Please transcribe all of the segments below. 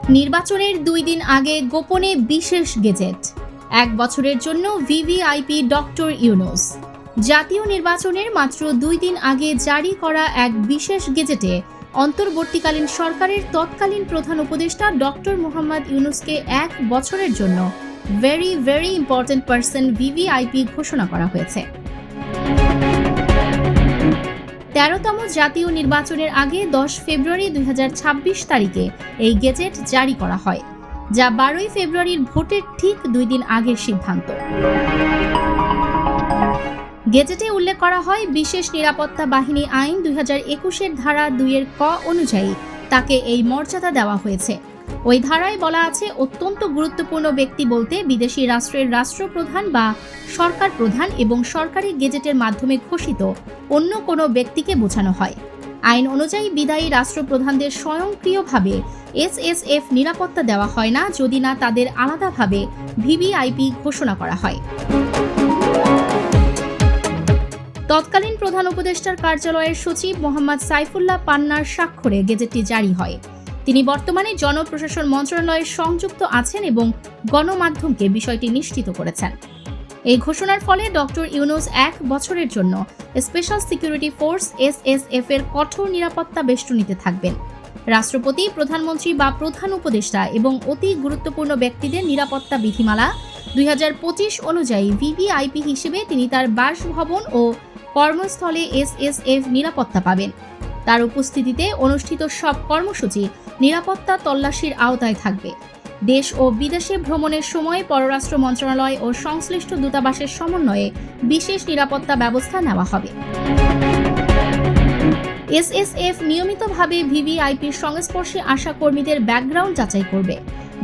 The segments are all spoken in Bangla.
নির্বাচনের 2 দিন আগে গোপনে বিশেষ গেজেট, 1 বছরের জন্য ভিভিআইপি ডক্টর ইউনূস। জাতীয় নির্বাচনের মাত্র 2 দিন আগে জারি করা এক বিশেষ গেজেটে অন্তর্বর্তীকালীন সরকারের তৎকালীন প্রধান উপদেষ্টা ডক্টর মোহাম্মদ ইউনূসকে 1 বছরের জন্য ভেরি ইম্পর্টেন্ট পারসন ভিভিআইপি ঘোষণা করা হয়েছে। 13তম জাতীয় নির্বাচনের আগে 10 ফেব্রুয়ারি 2026 তারিখে এই গেজেট জারি করা হয়, যা 12 ফেব্রুয়ারির ভোটের ঠিক 2 দিন আগের সিদ্ধান্ত। গেজেটে উল্লেখ করা হয়, বিশেষ নিরাপত্তা বাহিনী আইন 2021-এর ধারা 2-এর ক অনুযায়ী তাকে এই মর্যাদা দেওয়া হয়েছে। ওই ধারায় বলা আছে, অত্যন্ত গুরুত্বপূর্ণ ব্যক্তি বলতে বিদেশি রাষ্ট্রের রাষ্ট্রপ্রধান বা সরকার প্রধান এবং সরকারি গেজেটের মাধ্যমে ঘোষিত অন্য কোনো ব্যক্তিকে বোঝানো হয়। আইন অনুযায়ী বিদায়ী রাষ্ট্রপ্রধানদের স্বয়ংক্রিয়ভাবে এসএসএফ নিরাপত্তা দেওয়া হয় না, যদি না তাদের আলাদাভাবে ভিভিআইপি ঘোষণা করা হয়। তৎকালীন প্রধান উপদেষ্টার কার্যালয়ের সচিব মোহাম্মদ সাইফুল্লাহ পান্নার স্বাক্ষরে গেজেটটি জারি হয়। তিনি বর্তমানে জনপ্রশাসন মন্ত্রণালয়ে সংযুক্ত আছেন এবং গণমাধ্যমকে বিষয়টি নিশ্চিত করেছেন। এই ঘোষণার ফলে ডক্টর ইউনূস 1 বছরের জন্য স্পেশাল সিকিউরিটি ফোর্স এসএসএফ এর কঠোর নিরাপত্তা বেষ্টনীতে থাকবেন। রাষ্ট্রপতি, প্রধানমন্ত্রী বা প্রধান উপদেষ্টা এবং অতি গুরুত্বপূর্ণ ব্যক্তিদের নিরাপত্তা বিধিমালা 2025 অনুযায়ী ভিভিআইপি হিসেবে তিনি তার বাসভবন ও কর্মস্থলে এসএসএফ নিরাপত্তা পাবেন। তার উপস্থিতিতে অনুষ্ঠিত সব কর্মসূচি নিরাপত্তা তল্লাশির আওতায় থাকবে। দেশ ও বিদেশে ভ্রমণের সময় পররাষ্ট্র মন্ত্রণালয় ও সংশ্লিষ্ট দূতাবাসের সমন্বয়ে বিশেষ নিরাপত্তা ব্যবস্থা নেওয়া হবে। এসএসএফ নিয়মিতভাবে ভিভিআইপির সংস্পর্শে আসা কর্মীদের ব্যাকগ্রাউন্ড যাচাই করবে।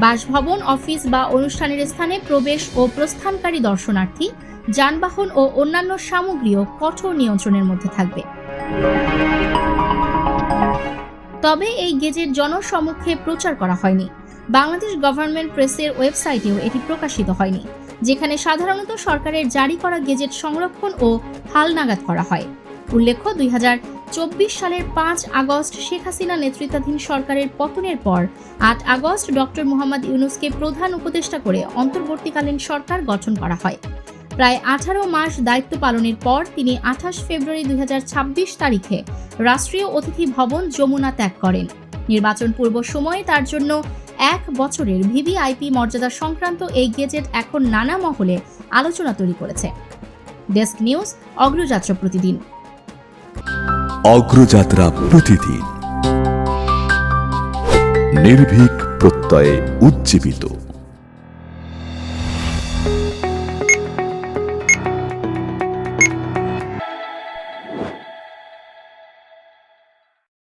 বাসভবন, অফিস বা অনুষ্ঠানের স্থানে প্রবেশ ও প্রস্থানকারী দর্শনার্থী, যানবাহন ও অন্যান্য সামগ্রীও কঠোর নিয়ন্ত্রণের মধ্যে থাকবে। তবে এই গেজেট জনসমক্ষে প্রচার করা হয়নি। বাংলাদেশ গভর্নমেন্ট প্রেসের ওয়েবসাইটেও এটি প্রকাশিত হয়নি, যেখানে সাধারণত সরকারের জারি করা গেজেট সংরক্ষণ ও হালনাগাদ করা হয়। উল্লেখ্য, 2024 সালের 5 আগস্ট শেখ হাসিনা নেতৃত্বাধীন সরকারের পতনের পর 8 আগস্ট ডক্টর মোহাম্মদ ইউনূসকে প্রধান উপদেষ্টা করে অন্তর্বর্তীকালীন সরকার গঠন করা হয়। প্রায় 18 মাস দায়িত্ব পালনের পর তিনি 28 ফেব্রুয়ারি 2026 তারিখে রাষ্ট্রীয় অতিথি ভবন যমুনা ত্যাগ করেন। নির্বাচন পূর্ব সময়ে তার জন্য 1 বছরের ভিভিআইপি মর্যাদা সংক্রান্ত এই গেজেট এখন নানা মহলে আলোচনা তৈরি করেছে। ডেস্ক নিউজ, অগ্রযাত্রা প্রতিদিন। অগ্রযাত্রা প্রতিদিন, নির্ভীক প্রত্যয়ে উজ্জীবিত।